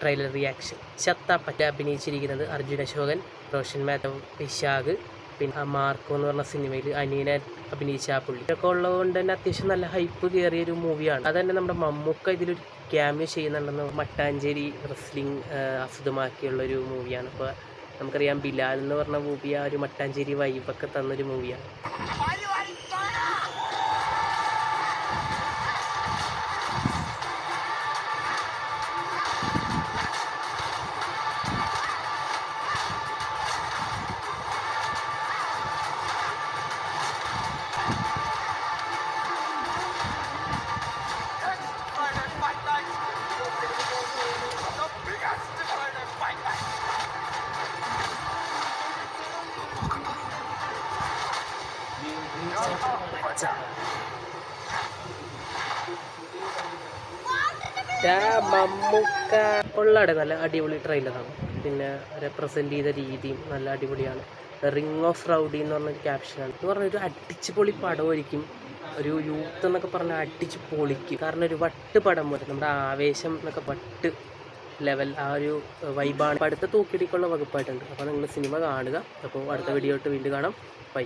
Trailer reaction. Chathappatta അഭിനയിച്ചിരിക്കുന്നത് അർജുൻ അശോകൻ, റോഷൻ മാത്യു, വിശാഖ്, പിന്നെ Marco എന്ന് പറഞ്ഞ സിനിമയിൽ അനിയനെ അഭിനയിച്ച ആ പുള്ളി ഇതൊക്കെ ഉള്ളതുകൊണ്ട് തന്നെ അത്യാവശ്യം നല്ല ഹൈപ്പ് കയറിയൊരു മൂവിയാണ്. അത് തന്നെ നമ്മുടെ മമ്മൂക്ക ഇതിലൊരു ക്യാമിയോ ചെയ്യുന്നുണ്ടെന്ന്. മട്ടാഞ്ചേരി റെസ്ലിംഗ് ആസ്പദമാക്കിയുള്ളൊരു മൂവിയാണ്. ഇപ്പോൾ നമുക്കറിയാം ബിലാൽ എന്ന് പറഞ്ഞ മൂവി ആ ഒരു മട്ടാഞ്ചേരി വൈബൊക്കെ തന്നൊരു മൂവിയാണ്. മമ്മൂക്ക കൊള്ളാടെ നല്ല അടിപൊളി ട്രെയിലറാണ്. പിന്നെ റെപ്രസെൻ്റ് ചെയ്ത രീതിയും നല്ല അടിപൊളിയാണ്. റിംഗ് ഓഫ് റൗഡി എന്ന് പറഞ്ഞൊരു ക്യാപ്ഷനാണ്. എന്ന് പറഞ്ഞാൽ ഒരു അടിച്ച് പൊളി പടമായിരിക്കും. ഒരു യൂത്ത് എന്നൊക്കെ പറഞ്ഞാൽ അടിച്ച് പൊളിക്കും. കാരണം ഒരു വട്ട് പടം പോലെ നമ്മുടെ ആവേശം എന്നൊക്കെ വട്ട് ലെവൽ ആ ഒരു വൈബാണ്. അടുത്ത തൂക്കിടിക്കുള്ള വകുപ്പായിട്ടുണ്ട്. അപ്പോൾ നിങ്ങൾ സിനിമ കാണുക. അപ്പോൾ അടുത്ത വീഡിയോ ആയിട്ട് വീണ്ടും കാണാം. ബൈ.